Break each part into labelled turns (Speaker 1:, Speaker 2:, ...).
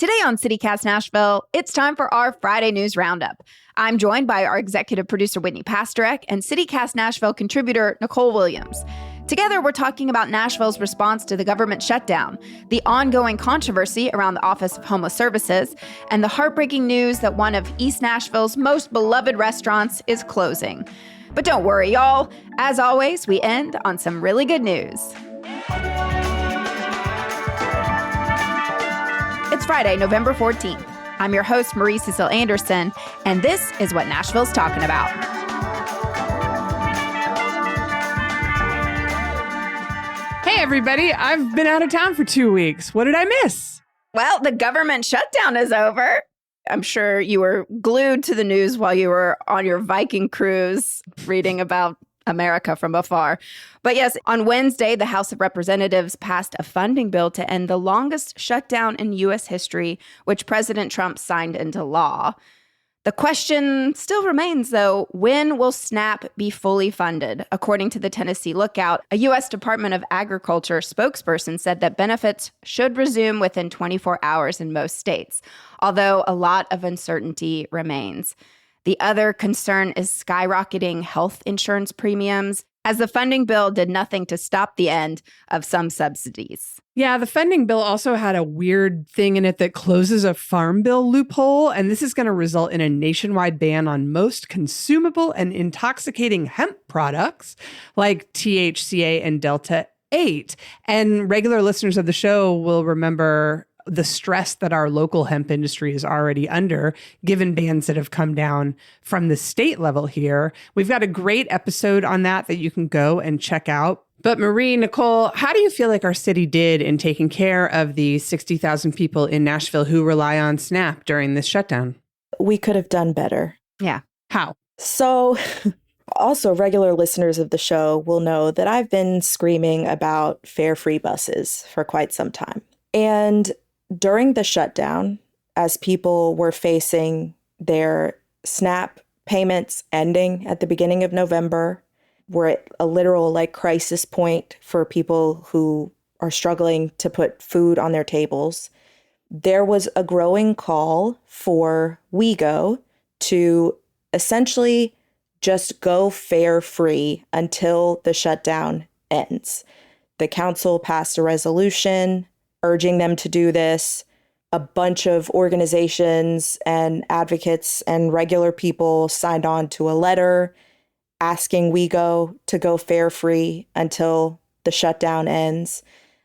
Speaker 1: Today on CityCast Nashville, it's time for our Friday News Roundup. I'm joined by our executive producer, Whitney Pastorek, and CityCast Nashville contributor, Nicole Williams. Together, we're talking about Nashville's response to the government shutdown, the ongoing controversy around the Office of Homeless Services, and the heartbreaking news that one of East Nashville's most beloved restaurants is closing. But don't worry, y'all. As always, we end on some really good news. It's Friday, November 14th. I'm your host, Marie Cecile Anderson, and this is what Nashville's talking about.
Speaker 2: Hey, everybody. I've been out of town for 2 weeks. What did I miss?
Speaker 1: Well, the government shutdown is over. I'm sure you were glued to the news while you were on your Viking cruise reading about America from afar. But yes, on Wednesday, the House of Representatives passed a funding bill to end the longest shutdown in U.S. history, which President Trump signed into law. The question still remains, though, when will SNAP be fully funded? According to the Tennessee Lookout, a U.S. Department of Agriculture spokesperson said that benefits should resume within 24 hours in most states, although a lot of uncertainty remains. The other concern is skyrocketing health insurance premiums, as the funding bill did nothing to stop the end of some subsidies.
Speaker 2: Yeah, the funding bill also had a weird thing in it that closes a farm bill loophole, and this is going to result in a nationwide ban on most consumable and intoxicating hemp products like THCA and Delta 8. And regular listeners of the show will remember the stress that our local hemp industry is already under, given bans that have come down from the state level here. We've got a great episode on that you can go and check out. But Marie, Nicole, how do you feel like our city did in taking care of the 60,000 people in Nashville who rely on SNAP during this shutdown?
Speaker 3: We could have done better.
Speaker 1: Yeah.
Speaker 2: How?
Speaker 3: So also regular listeners of the show will know that I've been screaming about fare-free buses for quite some time. And during the shutdown, as people were facing their SNAP payments ending at the beginning of November, we're at a literal crisis point for people who are struggling to put food on their tables. There was a growing call for WeGo to essentially just go fare free until the shutdown ends. The council passed a resolution urging them to do this. A bunch of organizations and advocates and regular people signed on to a letter asking WeGo to go fare free until the shutdown ends.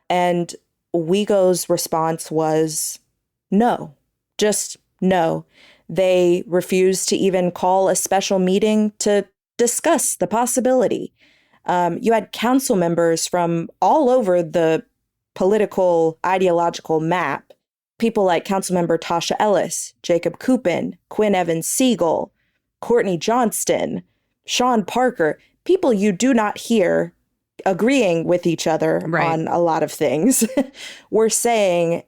Speaker 3: And WeGo's response was no, just no. They refused to even call a special meeting to discuss the possibility. You had council members from all over the political ideological map, people like Councilmember Tasha Ellis, Jacob Kupin, Quinn Evans Siegel, Courtney Johnston, Sean Parker, people you do not hear agreeing with each other on a lot of things, were saying,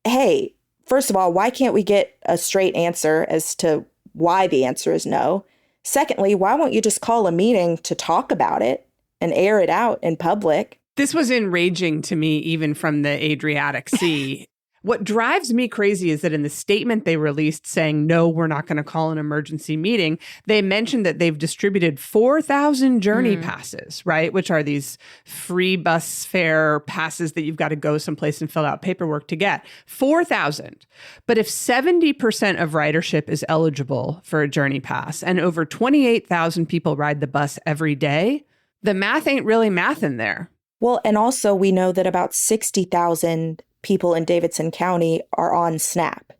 Speaker 3: hey, first of all, why can't we get a straight answer as to why the answer is no? Secondly, why won't you just call a meeting to talk about it and air it out in public?
Speaker 2: This was enraging to me, even from the Adriatic Sea. What drives me crazy is that in the statement they released saying, no, we're not going to call an emergency meeting, they mentioned that they've distributed 4,000 journey passes, right? Which are these free bus fare passes that you've got to go someplace and fill out paperwork to get. 4,000. But if 70% of ridership is eligible for a journey pass and over 28,000 people ride the bus every day, the math ain't really math in there.
Speaker 3: Well, and also we know that about 60,000 people in Davidson County are on SNAP.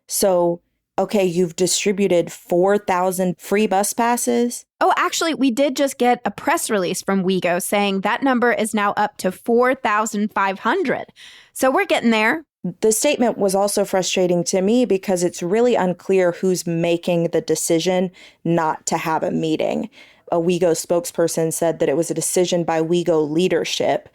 Speaker 3: So, okay, you've distributed 4,000 free bus passes.
Speaker 1: Oh, actually, we did just get a press release from WeGo saying that number is now up to 4,500. So we're getting there.
Speaker 3: The statement was also frustrating to me because it's really unclear who's making the decision not to have a meeting. A WeGo spokesperson said that it was a decision by WeGo leadership.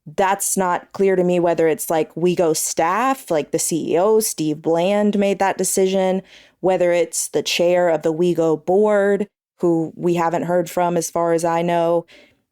Speaker 3: That's not clear to me whether it's WeGo staff, like the CEO, Steve Bland, made that decision, whether it's the chair of the WeGo board, who we haven't heard from as far as I know.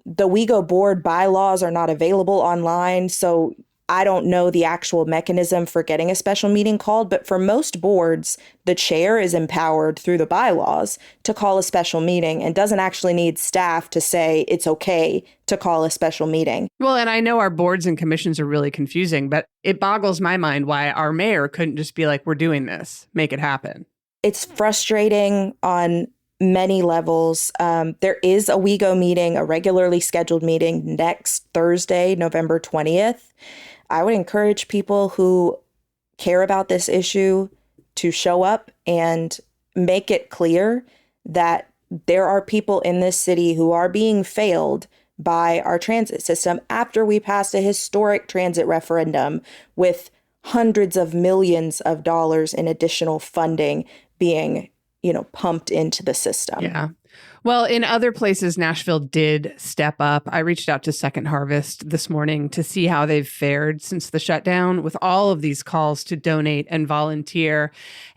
Speaker 3: The WeGo board bylaws are not available online, so I don't know the actual mechanism for getting a special meeting called, but for most boards, the chair is empowered through the bylaws to call a special meeting and doesn't actually need staff to say it's okay to call a special meeting.
Speaker 2: Well, and I know our boards and commissions are really confusing, but it boggles my mind why our mayor couldn't just be like, we're doing this, make it happen.
Speaker 3: It's frustrating on many levels. There is a WeGo meeting, a regularly scheduled meeting next Thursday, November 20th. I would encourage people who care about this issue to show up and make it clear that there are people in this city who are being failed by our transit system after we passed a historic transit referendum with hundreds of millions of dollars in additional funding being, pumped into the system.
Speaker 2: Yeah. Well, in other places, Nashville did step up. I reached out to Second Harvest this morning to see how they've fared since the shutdown with all of these calls to donate and volunteer.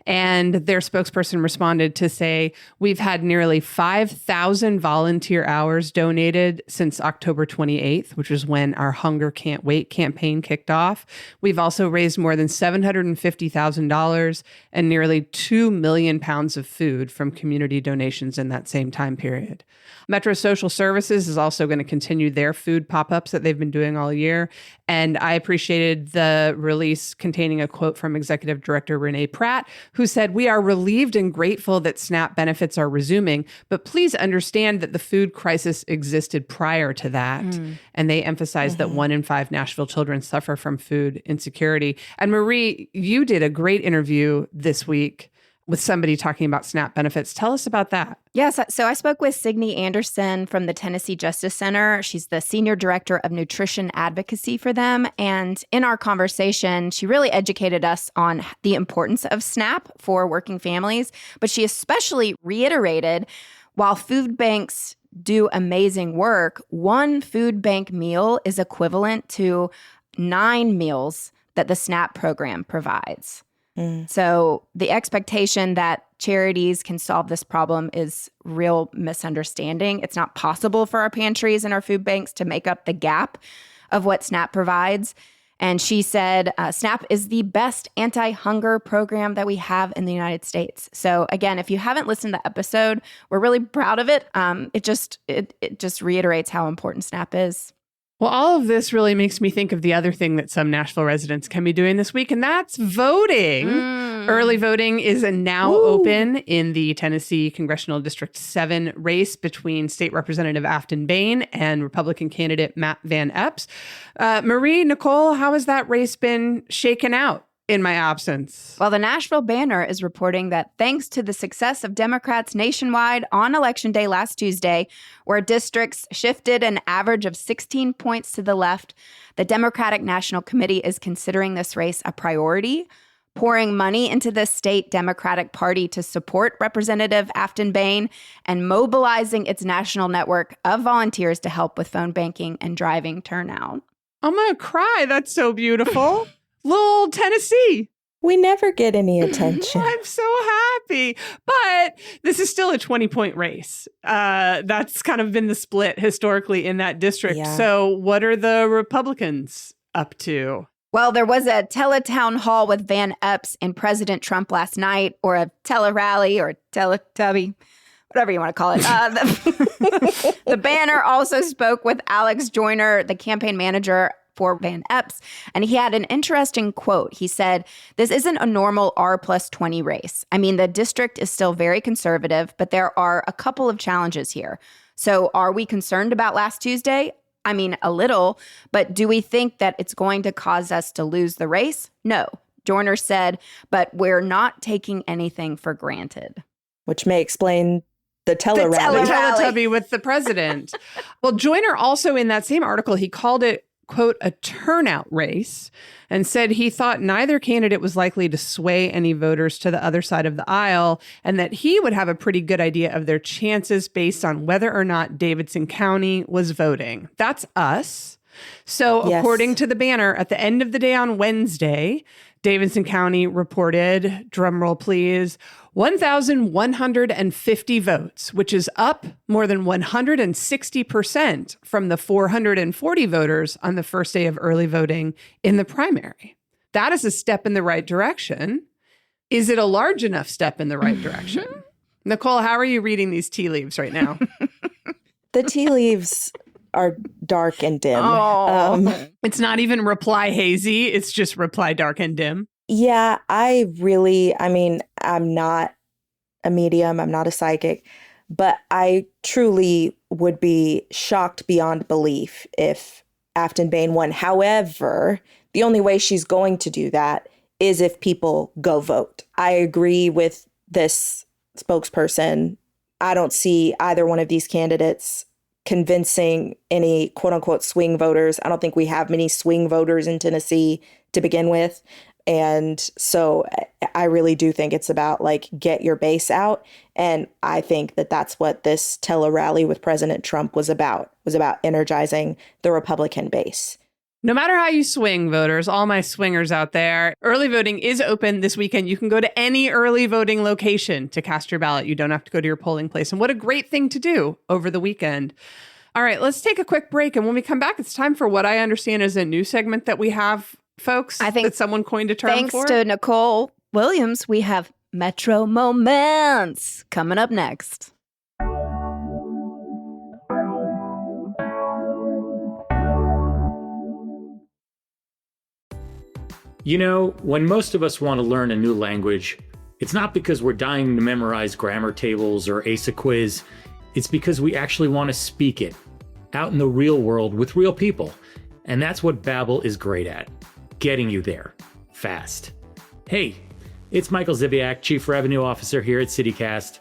Speaker 2: And their spokesperson responded to say, we've had nearly 5,000 volunteer hours donated since October 28th, which is when our Hunger Can't Wait campaign kicked off. We've also raised more than $750,000 and nearly 2 million pounds of food from community donations in that same time period. Metro Social Services is also going to continue their food pop-ups that they've been doing all year. And I appreciated the release containing a quote from Executive Director Renee Pratt, who said, "We are relieved and grateful that SNAP benefits are resuming, but please understand that the food crisis existed prior to that." And they emphasized that 1 in 5 Nashville children suffer from food insecurity. And Marie, you did a great interview this week with somebody talking about SNAP benefits. Tell us about that.
Speaker 1: Yes. So I spoke with Signe Anderson from the Tennessee Justice Center. She's the Senior Director of Nutrition Advocacy for them. And in our conversation, she really educated us on the importance of SNAP for working families. But she especially reiterated, while food banks do amazing work, 1 food bank meal is equivalent to 9 meals that the SNAP program provides. So the expectation that charities can solve this problem is real misunderstanding. It's not possible for our pantries and our food banks to make up the gap of what SNAP provides. And she said, SNAP is the best anti-hunger program that we have in the United States. So again, if you haven't listened to the episode, we're really proud of it. It just reiterates how important SNAP is.
Speaker 2: Well, all of this really makes me think of the other thing that some Nashville residents can be doing this week, and that's voting. Early voting is now open in the Tennessee Congressional District 7 race between State Representative Afton Bain and Republican candidate Matt Van Epps. Marie, Nicole, how has that race been shaken out in my absence?
Speaker 1: Well, the Nashville Banner is reporting that thanks to the success of Democrats nationwide on Election Day last Tuesday, where districts shifted an average of 16 points to the left, the Democratic National Committee is considering this race a priority, pouring money into the state Democratic Party to support Representative Afton Bain, and mobilizing its national network of volunteers to help with phone banking and driving turnout.
Speaker 2: I'm going to cry. That's so beautiful. Little Tennessee.
Speaker 3: We never get any attention.
Speaker 2: I'm so happy. But this is still a 20-point race. That's kind of been the split historically in that district.
Speaker 3: Yeah.
Speaker 2: So what are the Republicans up to?
Speaker 1: Well, there was a teletown hall with Van Epps and President Trump last night, or a tele-rally or Teletubby, whatever you want to call it. The Banner also spoke with Alex Joyner, the campaign manager for Van Epps, and he had an interesting quote. He said, "This isn't a normal R+20 race. I mean, the district is still very conservative, but there are a couple of challenges here. So are we concerned about last Tuesday? I mean, a little, but do we think that it's going to cause us to lose the race? No." Joyner said, "But we're not taking anything for granted."
Speaker 3: Which may explain the tele-rally.
Speaker 2: The Teletubby with the president. Well, Joyner also in that same article, he called it, quote, a turnout race, and said he thought neither candidate was likely to sway any voters to the other side of the aisle, and that he would have a pretty good idea of their chances based on whether or not Davidson County was voting. That's us. So
Speaker 3: Yes.
Speaker 2: according to the banner, at the end of the day on Wednesday, Davidson County reported, drumroll please, 1,150 votes, which is up more than 160% from the 440 voters on the first day of early voting in the primary. That is a step in the right direction. Is it a large enough step in the right direction? Nicole, how are you reading these tea leaves right now?
Speaker 3: The tea leaves are dark and dim.
Speaker 1: Oh.
Speaker 2: It's not even reply hazy. It's just reply dark and dim.
Speaker 3: Yeah, I'm not a medium, I'm not a psychic, but I truly would be shocked beyond belief if Afton Bain won. However, the only way she's going to do that is if people go vote. I agree with this spokesperson. I don't see either one of these candidates convincing any quote unquote swing voters. I don't think we have many swing voters in Tennessee to begin with. And so I really do think it's about like get your base out. And I think that that's what this tele-rally with President Trump was about energizing the Republican base.
Speaker 2: No matter how you swing, voters, all my swingers out there, early voting is open this weekend. You can go to any early voting location to cast your ballot. You don't have to go to your polling place. And what a great thing to do over the weekend. All right, let's take a quick break. And when we come back, it's time for what I understand is a new segment that we have, folks.
Speaker 1: I think
Speaker 2: that someone coined a term
Speaker 1: Thanks
Speaker 2: for.
Speaker 1: to Nicole Williams, we have Metro Moments coming up next.
Speaker 4: You know, when most of us want to learn a new language, it's not because we're dying to memorize grammar tables or ace a quiz. It's because we actually want to speak it out in the real world with real people. And that's what Babbel is great at, getting you there fast. Hey, it's Michael Zibiak, Chief Revenue Officer here at CityCast.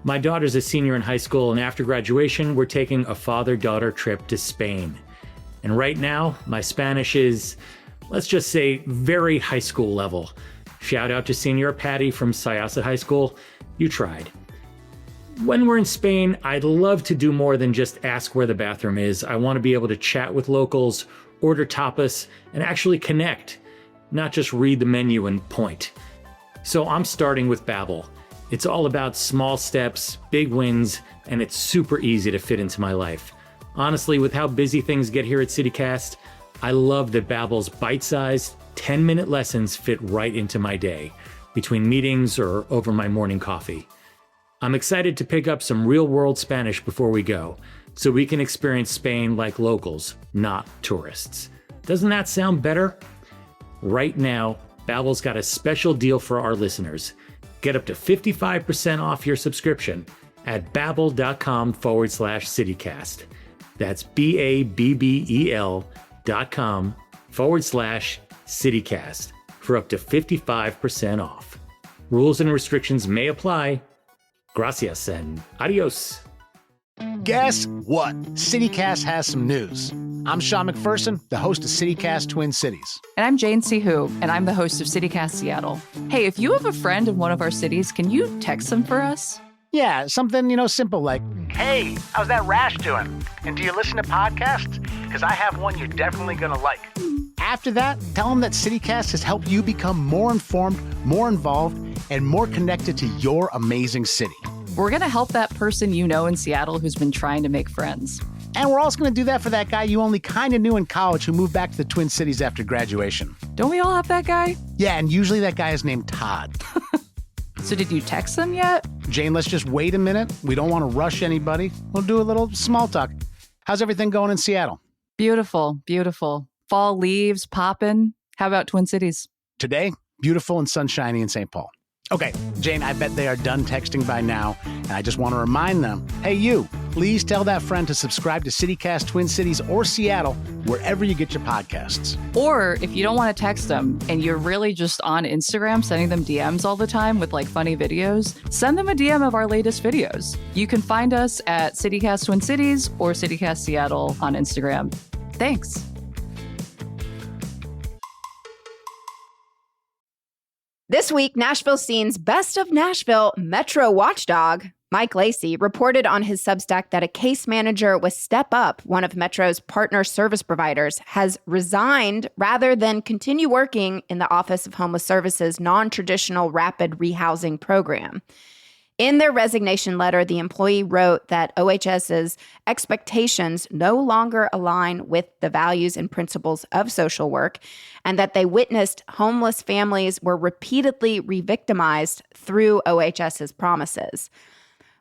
Speaker 4: My daughter's a senior in high school, and after graduation, we're taking a father-daughter trip to Spain. And right now, my Spanish is, let's just say, very high school level. Shout out to Senior Patty from Syosset High School. You tried. When we're in Spain, I'd love to do more than just ask where the bathroom is. I want to be able to chat with locals, order tapas, and actually connect, not just read the menu and point. So I'm starting with Babbel. It's all about small steps, big wins, and it's super easy to fit into my life. Honestly, with how busy things get here at CityCast, I love that Babbel's bite-sized, 10-minute lessons fit right into my day, between meetings or over my morning coffee. I'm excited to pick up some real-world Spanish before we go, so we can experience Spain like locals, not tourists. Doesn't that sound better? Right now, Babbel's got a special deal for our listeners. Get up to 55% off your subscription at babbel.com/citycast. That's BABBEL.com/citycast for up to 55% off. Rules and restrictions may apply. Gracias and adios.
Speaker 5: Guess what? CityCast has some news. I'm Sean McPherson, the host of CityCast Twin Cities.
Speaker 6: And I'm Jane Sihu, and I'm the host of CityCast Seattle. Hey, if you have a friend in one of our cities, can you text them for us?
Speaker 5: Yeah, something, simple like, hey, how's that rash doing? And do you listen to podcasts? Because I have one you're definitely going to like. After that, tell them that CityCast has helped you become more informed, more involved, and more connected to your amazing city.
Speaker 6: We're going to help that person you know in Seattle who's been trying to make friends.
Speaker 5: And we're also going to do that for that guy you only kind of knew in college who moved back to the Twin Cities after graduation.
Speaker 6: Don't we all have that guy?
Speaker 5: Yeah, and usually that guy is named Todd.
Speaker 6: So did you text them yet?
Speaker 5: Jane, let's just wait a minute. We don't want to rush anybody. We'll do a little small talk. How's everything going in Seattle?
Speaker 6: Beautiful, beautiful. Fall leaves popping. How about Twin Cities?
Speaker 5: Today, beautiful and sunshiny in St. Paul. Okay, Jane, I bet they are done texting by now, and I just want to remind them, hey, you, please tell that friend to subscribe to CityCast Twin Cities or Seattle, wherever you get your podcasts.
Speaker 6: Or if you don't want to text them and you're really just on Instagram sending them DMs all the time with like funny videos, send them a DM of our latest videos. You can find us at CityCast Twin Cities or CityCast Seattle on Instagram. Thanks.
Speaker 1: This week, Nashville Scene's Best of Nashville Metro Watchdog Mike Lacey, reported on his Substack that a case manager with Step Up, one of Metro's partner service providers, has resigned rather than continue working in the Office of Homeless Services' non-traditional rapid rehousing program. In their resignation letter, the employee wrote that OHS's expectations no longer align with the values and principles of social work, and that they witnessed homeless families were repeatedly re-victimized through OHS's promises.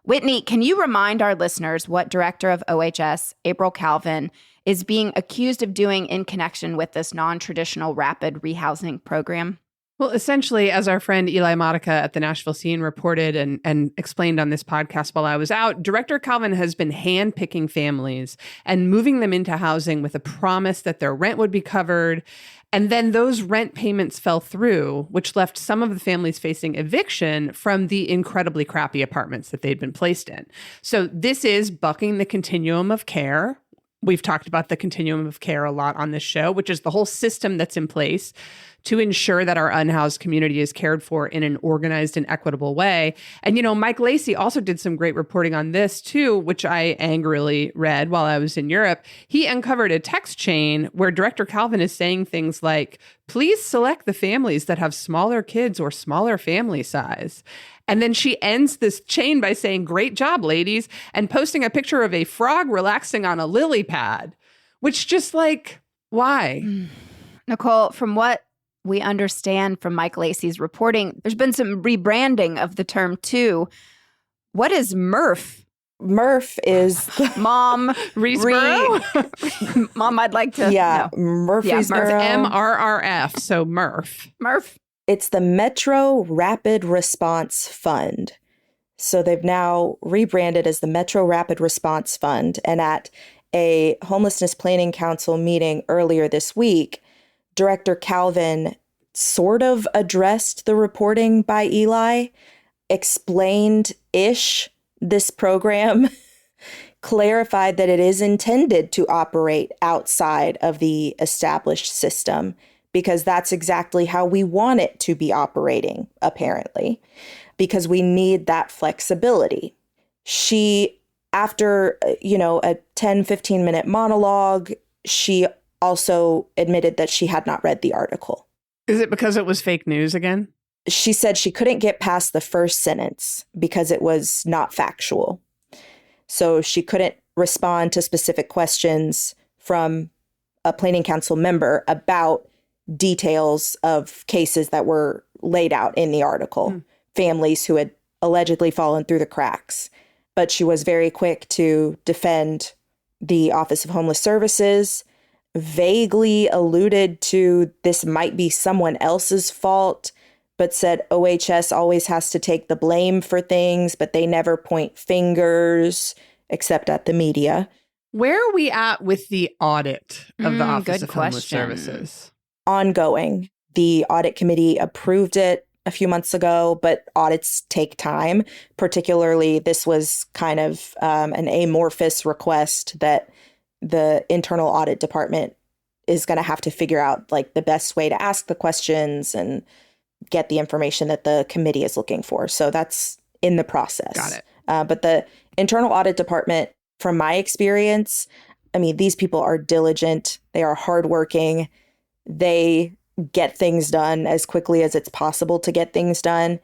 Speaker 1: Whitney, can you remind our listeners what Director of OHS, April Calvin, is being accused of doing in connection with this non-traditional rapid rehousing program?
Speaker 2: Well, essentially, as our friend Eli Monica at the Nashville Scene reported and explained on this podcast while I was out, Director Calvin has been handpicking families and moving them into housing with a promise that their rent would be covered. And then those rent payments fell through, which left some of the families facing eviction from the incredibly crappy apartments that they'd been placed in. So this is bucking the continuum of care. We've talked about the continuum of care a lot on this show, which is the whole system that's in place to ensure that our unhoused community is cared for in an organized and equitable way. And, Mike Lacey also did some great reporting on this too, which I angrily read while I was in Europe. He uncovered a text chain where Director Calvin is saying things like, please select the families that have smaller kids or smaller family size. And then she ends this chain by saying, great job, ladies, and posting a picture of a frog relaxing on a lily pad, which just why?
Speaker 1: Nicole, from what we understand from Mike Lacey's reporting, there's been some rebranding of the term too. What is MRF?
Speaker 3: MRF is
Speaker 1: Mom.
Speaker 2: Reesboro?
Speaker 1: Mom, I'd like to.
Speaker 3: Yeah,
Speaker 1: know.
Speaker 3: Murfreesboro.
Speaker 2: MRRF, so MRF.
Speaker 1: MRF.
Speaker 3: It's the Metro Rapid Response Fund. So they've now rebranded as the Metro Rapid Response Fund. And at a Homelessness Planning Council meeting earlier this week, Director Calvin sort of addressed the reporting by Eli, explained-ish this program, clarified that it is intended to operate outside of the established system, because that's exactly how we want it to be operating, apparently, because we need that flexibility. She, after, a 10, 15-minute monologue, she also admitted that she had not read the article.
Speaker 2: Is it because it was fake news again?
Speaker 3: She said she couldn't get past the first sentence because it was not factual. So she couldn't respond to specific questions from a planning council member about details of cases that were laid out in the article, families who had allegedly fallen through the cracks. But she was very quick to defend the Office of Homeless Services, vaguely alluded to this might be someone else's fault, but said OHS always has to take the blame for things, but they never point fingers, except at the media.
Speaker 2: Where are we at with the audit of the Office
Speaker 1: good
Speaker 2: of Homeless
Speaker 1: question.
Speaker 2: Services?
Speaker 3: Ongoing. The audit committee approved it a few months ago, but audits take time. Particularly, this was kind of an amorphous request that the internal audit department is going to have to figure out the best way to ask the questions and get the information that the committee is looking for. So that's in the process.
Speaker 2: Got it.
Speaker 3: But the internal audit department, from my experience, these people are diligent. They are hardworking. They get things done as quickly as it's possible to get things done.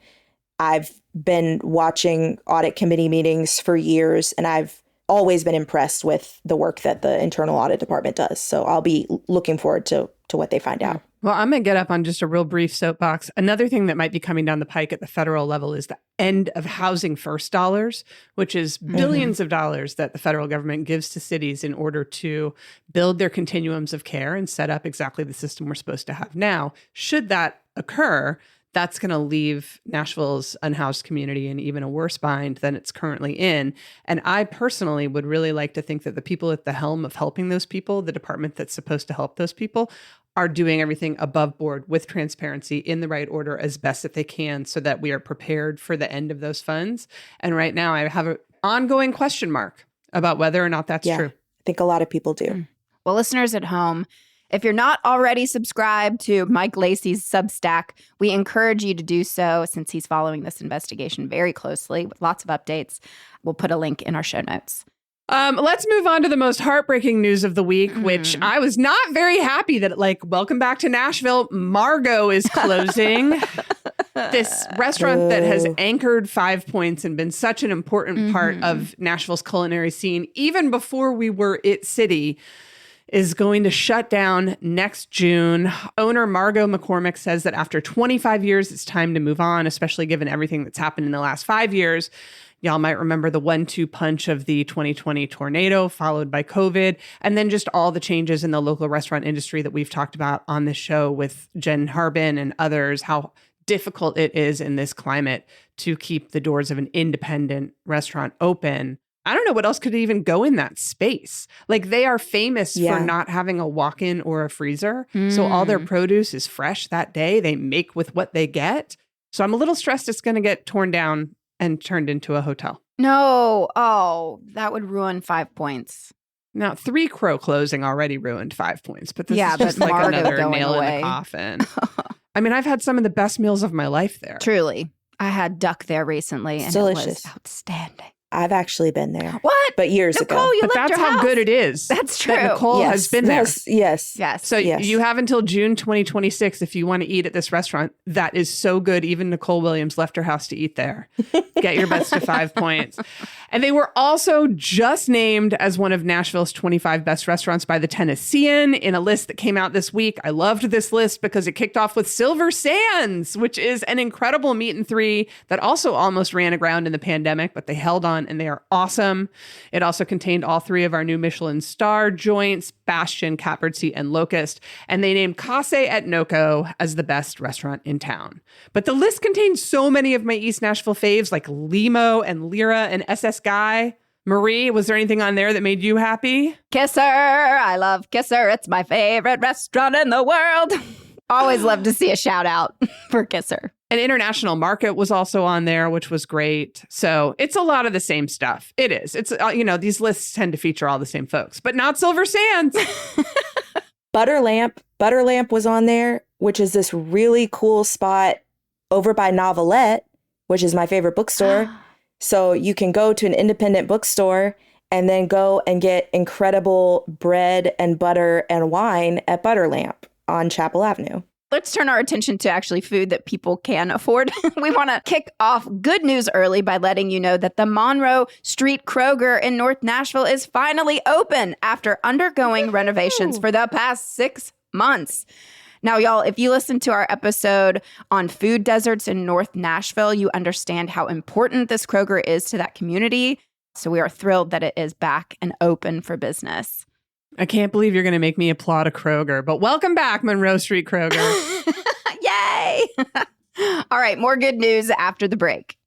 Speaker 3: I've been watching audit committee meetings for years, and I've always been impressed with the work that the internal audit department does. So I'll be looking forward to what they find out.
Speaker 2: Well, I'm going to get up on just a real brief soapbox. Another thing that might be coming down the pike at the federal level is the end of housing first dollars, which is billions of dollars that the federal government gives to cities in order to build their continuums of care and set up exactly the system we're supposed to have now. Should that occur, that's going to leave Nashville's unhoused community in even a worse bind than it's currently in. And I personally would really like to think that the people at the helm of helping those people, the department that's supposed to help those people, are doing everything above board with transparency in the right order as best that they can so that we are prepared for the end of those funds. And right now I have an ongoing question mark about whether or not that's true.
Speaker 3: I think a lot of people do.
Speaker 1: Well, listeners at home, If you're not already subscribed to Mike Lacey's Substack, we encourage you to do so since he's following this investigation very closely with lots of updates. We'll put a link in our show notes.
Speaker 2: Let's move on to the most heartbreaking news of the week, which I was not very happy that, welcome back to Nashville. Margot is closing. This restaurant that has anchored 5 Points and been such an important part of Nashville's culinary scene, even before we were It City, is going to shut down next June. Owner Margot McCormick says that after 25 years, it's time to move on, especially given everything that's happened in the last 5 years. Y'all might remember the 1-2 punch of the 2020 tornado, followed by COVID, and then just all the changes in the local restaurant industry that we've talked about on this show with Jen Harbin and others, how difficult it is in this climate to keep the doors of an independent restaurant open. I don't know what else could even go in that space. They are famous for not having a walk-in or a freezer. So all their produce is fresh that day. They make with what they get. So I'm a little stressed it's going to get torn down and turned into a hotel.
Speaker 1: No. Oh, that would ruin 5 Points.
Speaker 2: Now, 3 Crow closing already ruined 5 Points, but this is
Speaker 1: but
Speaker 2: just
Speaker 1: Margot
Speaker 2: another
Speaker 1: going
Speaker 2: nail
Speaker 1: away.
Speaker 2: in the coffin. I mean, I've had some of the best meals of my life there.
Speaker 1: Truly. I had duck there recently, and
Speaker 3: delicious.
Speaker 1: It was outstanding.
Speaker 3: I've actually been there.
Speaker 1: What?
Speaker 3: But years
Speaker 1: Nicole,
Speaker 3: ago.
Speaker 1: you
Speaker 2: But
Speaker 1: left
Speaker 2: that's
Speaker 1: your
Speaker 2: how
Speaker 1: house.
Speaker 2: good it is.
Speaker 1: That's true.
Speaker 2: That Nicole has been there.
Speaker 3: Yes.
Speaker 1: Yes.
Speaker 2: So
Speaker 3: Yes.
Speaker 2: you have until June 2026 if you want to eat at this restaurant. That is so good. Even Nicole Williams left her house to eat there. Get your butts to 5 Points. And they were also just named as one of Nashville's 25 best restaurants by the Tennessean in a list that came out this week. I loved this list because it kicked off with Silver Sands, which is an incredible meat and three that also almost ran aground in the pandemic, but they held on and they are awesome. It also contained all 3 of our new Michelin star joints, Bastion, Catbirdsea, and Locust, and they named Case et Noco as the best restaurant in town. But the list contains so many of my East Nashville faves like Limo and Lyra and SS Guy. Marie, was there anything on there that made you happy?
Speaker 1: Kisser. I love Kisser. It's my favorite restaurant in the world. Always love to see a shout out for Kisser.
Speaker 2: An International Market was also on there, which was great. So it's a lot of the same stuff. It is. It's, these lists tend to feature all the same folks, but not Silver Sands.
Speaker 3: Butterlamp was on there, which is this really cool spot over by Novelette, which is my favorite bookstore. So you can go to an independent bookstore and then go and get incredible bread and butter and wine at Butterlamp on Chapel Avenue.
Speaker 1: Let's turn our attention to actually food that people can afford. We want to kick off good news early by letting you know that the Monroe Street Kroger in North Nashville is finally open after undergoing renovations for the past 6 months. Now, y'all, if you listen to our episode on food deserts in North Nashville, you understand how important this Kroger is to that community. So we are thrilled that it is back and open for business.
Speaker 2: I can't believe you're going to make me applaud a Kroger, but welcome back, Monroe Street Kroger.
Speaker 1: Yay! All right, more good news after the break.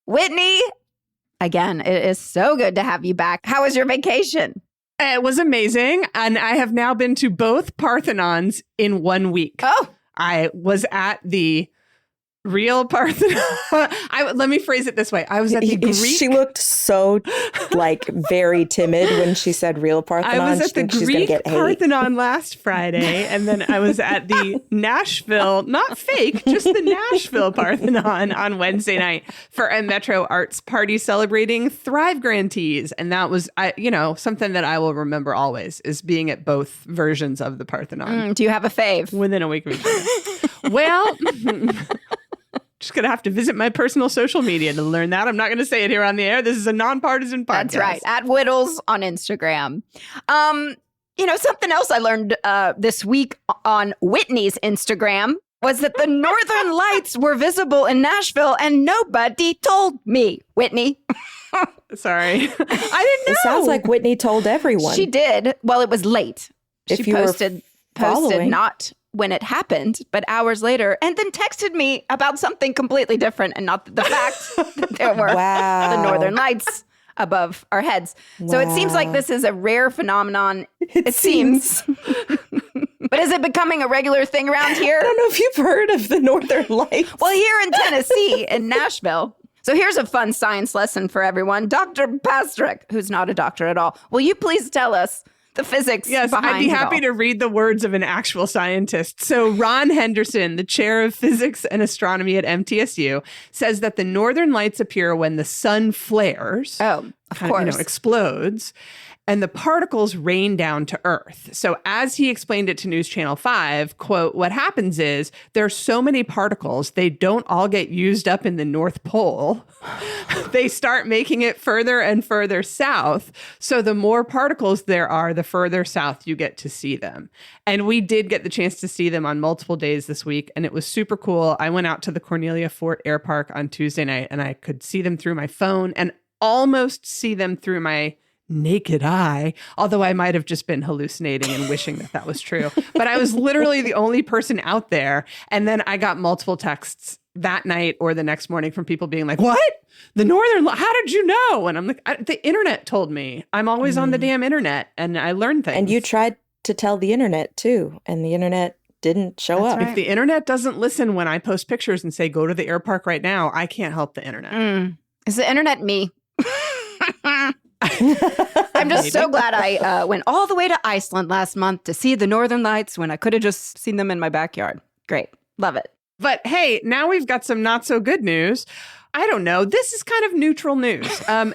Speaker 1: Whitney, again, it is so good to have you back. How was your vacation?
Speaker 2: It was amazing. And I have now been to both Parthenons in 1 week.
Speaker 1: Oh,
Speaker 2: I was at the real Parthenon. Let me phrase it this way. I was at the Greek.
Speaker 3: She looked so very timid when she said real Parthenon.
Speaker 2: I was at the
Speaker 3: she's gonna
Speaker 2: Greek
Speaker 3: get hate.
Speaker 2: Parthenon last Friday, and then I was at the Nashville, not fake, just the Nashville Parthenon on Wednesday night for a Metro Arts party celebrating Thrive grantees. And that was, something that I will remember always is being at both versions of the Parthenon.
Speaker 1: do you have a fave?
Speaker 2: Within a week of each other. Well, just going to have to visit my personal social media to learn that. I'm not going to say it here on the air. This is a nonpartisan podcast.
Speaker 1: That's right. At Whittles on Instagram. Something else I learned this week on Whitney's Instagram was that the Northern Lights were visible in Nashville and nobody told me, Whitney.
Speaker 2: Sorry. I didn't know.
Speaker 3: It sounds like Whitney told everyone.
Speaker 1: She did. Well, it was late.
Speaker 3: If
Speaker 1: She
Speaker 3: you were
Speaker 1: posted
Speaker 3: following.
Speaker 1: not when it happened, but hours later, and then texted me about something completely different and not the fact that there were
Speaker 3: Wow.
Speaker 1: the Northern Lights above our heads. So it seems like this is a rare phenomenon. It seems. But is it becoming a regular thing around here?
Speaker 3: I don't know if you've heard of the Northern Lights.
Speaker 1: Well, here in Tennessee, in Nashville, So here's a fun science lesson for everyone. Dr. Pastrick, who's not a doctor at all, will you please tell us the physics
Speaker 2: Yes,
Speaker 1: behind
Speaker 2: I'd be
Speaker 1: it
Speaker 2: happy
Speaker 1: all?
Speaker 2: to read the words of an actual scientist. So Ron Henderson, the chair of physics and astronomy at MTSU, says that the northern lights appear when the sun flares.
Speaker 1: Oh, of course.
Speaker 2: Explodes. And the particles rain down to Earth. So as he explained it to News Channel 5, quote, what happens is there's so many particles, they don't all get used up in the North Pole. They start making it further and further south. So the more particles there are, the further south you get to see them. And we did get the chance to see them on multiple days this week. And it was super cool. I went out to the Cornelia Fort Air Park on Tuesday night and I could see them through my phone and almost see them through my naked eye, although I might have just been hallucinating and wishing that that was true. But I was literally the only person out there. And then I got multiple texts that night or the next morning from people being like, what? The Northern, how did you know? And I'm like, the internet told me. I'm always on the damn internet and I learned things.
Speaker 3: And you tried to tell the internet too, and the internet didn't show up.
Speaker 2: Right. If the internet doesn't listen when I post pictures and say, go to the air park right now, I can't help the internet.
Speaker 1: Is the internet me? I'm just so glad I went all the way to Iceland last month to see the Northern Lights when I could have just seen them in my backyard. Great. Love it.
Speaker 2: But hey, now we've got some not so good news. I don't know. This is kind of neutral news.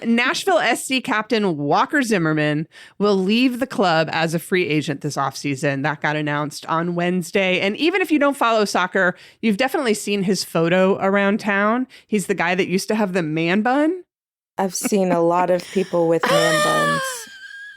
Speaker 2: Nashville SC captain Walker Zimmerman will leave the club as a free agent this offseason. That got announced on Wednesday. And even if you don't follow soccer, you've definitely seen his photo around town. He's the guy that used to have the man bun.
Speaker 3: I've seen a lot of people with man buns.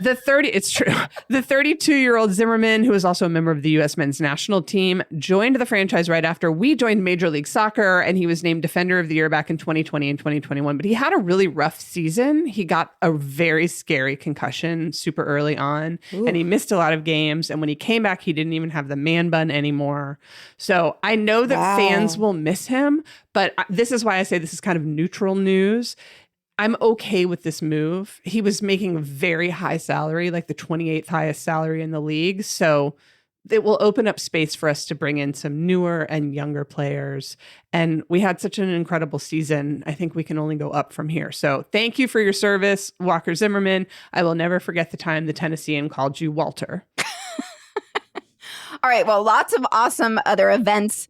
Speaker 2: It's true. The 32-year-old Zimmerman, who is also a member of the U.S. men's national team, joined the franchise right after we joined Major League Soccer, and he was named Defender of the Year back in 2020 and 2021. But he had a really rough season. He got a very scary concussion super early on, and he missed a lot of games. And when he came back, he didn't even have the man bun anymore. So I know that fans will miss him, but this is why I say this is kind of neutral news. I'm okay with this move. He was making a very high salary, like the 28th highest salary in the league. So it will open up space for us to bring in some newer and younger players. And we had such an incredible season. I think we can only go up from here. So thank you for your service, Walker Zimmerman. I will never forget the time the Tennessean called you Walter.
Speaker 1: All right. Well, lots of awesome other events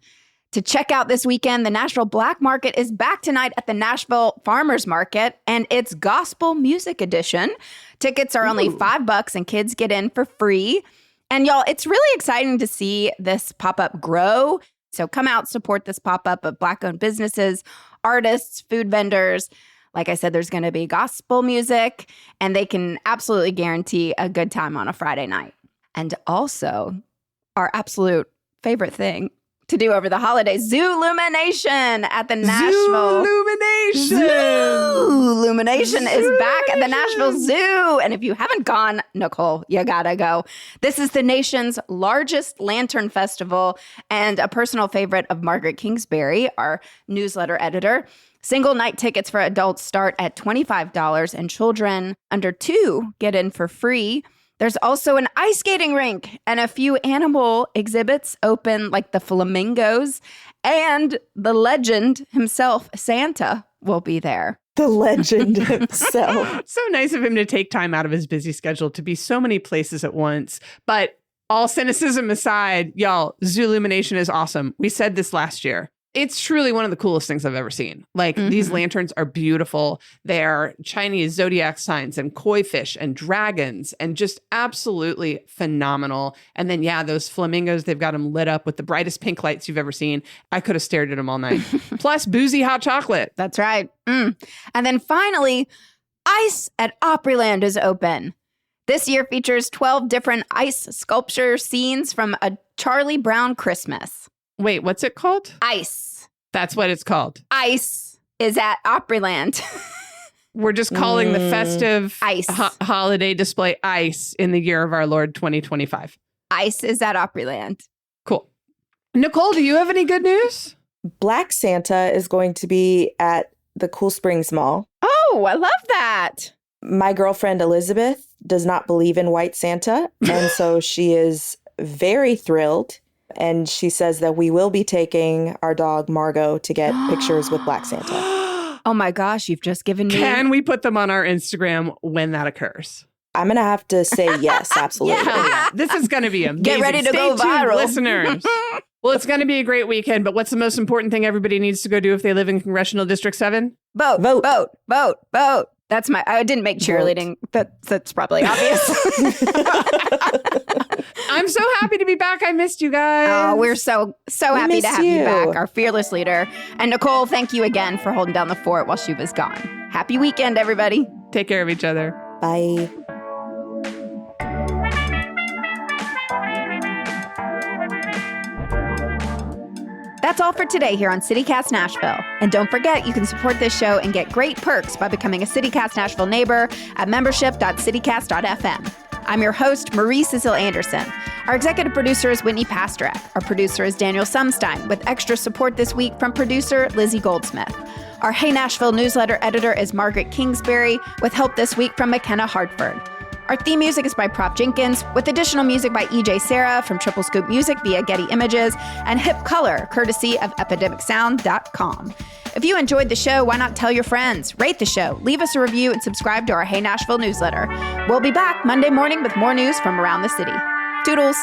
Speaker 1: to check out this weekend. The Nashville Black Market is back tonight at the Nashville Farmers Market, and it's Gospel Music Edition. Tickets are only $5 and kids get in for free. And y'all, it's really exciting to see this pop-up grow. So come out, support this pop-up of Black-owned businesses, artists, food vendors. Like I said, there's going to be gospel music, and they can absolutely guarantee a good time on a Friday night. And also, our absolute favorite thing to do over the holidays, Zoolumination at the Nashville. Zoolumination is back at the Nashville Zoo. And if you haven't gone, Nicole, you gotta go. This is the nation's largest lantern festival and a personal favorite of Margaret Kingsbury, our newsletter editor. Single night tickets for adults start at $25 and children under 2 get in for free. There's also an ice skating rink and a few animal exhibits open, like the flamingos, and the legend himself, Santa, will be there.
Speaker 3: The legend himself.
Speaker 2: So nice of him to take time out of his busy schedule to be so many places at once. But all cynicism aside, y'all, Zoolumination is awesome. We said this last year. It's truly one of the coolest things I've ever seen. Like, these lanterns are beautiful. They're Chinese zodiac signs and koi fish and dragons and just absolutely phenomenal. And then, yeah, those flamingos, they've got them lit up with the brightest pink lights you've ever seen. I could have stared at them all night. Plus boozy hot chocolate.
Speaker 1: That's right. And then finally, Ice at Opryland is open. This year features 12 different ice sculpture scenes from A Charlie Brown Christmas.
Speaker 2: Wait, what's it called?
Speaker 1: Ice.
Speaker 2: That's what it's called.
Speaker 1: Ice is at Opryland.
Speaker 2: We're just calling the festive
Speaker 1: Ice
Speaker 2: holiday display Ice in the year of our Lord 2025.
Speaker 1: Ice is at Opryland.
Speaker 2: Cool. Nicole, do you have any good news?
Speaker 3: Black Santa is going to be at the Cool Springs Mall.
Speaker 1: Oh, I love that.
Speaker 3: My girlfriend Elizabeth does not believe in White Santa, and so she is very thrilled. And she says that we will be taking our dog Margot to get pictures with Black Santa.
Speaker 1: Oh my gosh, you've just given me.
Speaker 2: Can we put them on our Instagram when that occurs?
Speaker 3: I'm going to have to say yes, absolutely.
Speaker 2: Hell yeah. This is going to be amazing.
Speaker 1: Get ready to
Speaker 2: Stay
Speaker 1: go
Speaker 2: tuned,
Speaker 1: viral.
Speaker 2: listeners. Well, it's going to be a great weekend, but what's the most important thing everybody needs to go do if they live in Congressional District 7?
Speaker 1: Vote,
Speaker 3: Vote.
Speaker 1: vote, vote, vote. That's I didn't make cheerleading. That's probably obvious.
Speaker 2: I'm so happy to be back. I missed you guys.
Speaker 1: Oh, we're so happy to
Speaker 3: miss
Speaker 1: have you
Speaker 3: you.
Speaker 1: back, our fearless leader. And Nicole, thank you again for holding down the fort while she was gone. Happy weekend, everybody.
Speaker 2: Take care of each other.
Speaker 3: Bye.
Speaker 1: That's all for today here on CityCast Nashville. And don't forget, you can support this show and get great perks by becoming a CityCast Nashville neighbor at membership.citycast.fm. I'm your host, Marie Cecile Anderson. Our executive producer is Whitney Pasternak. Our producer is Daniel Sumstein, with extra support this week from producer Lizzie Goldsmith. Our Hey Nashville newsletter editor is Margaret Kingsbury, with help this week from McKenna Hartford. Our theme music is by Prop Jenkins, with additional music by EJ Sarah from Triple Scoop Music via Getty Images, and Hip Color, courtesy of epidemicsound.com. If you enjoyed the show, why not tell your friends? Rate the show, leave us a review, and subscribe to our Hey Nashville newsletter. We'll be back Monday morning with more news from around the city. Toodles!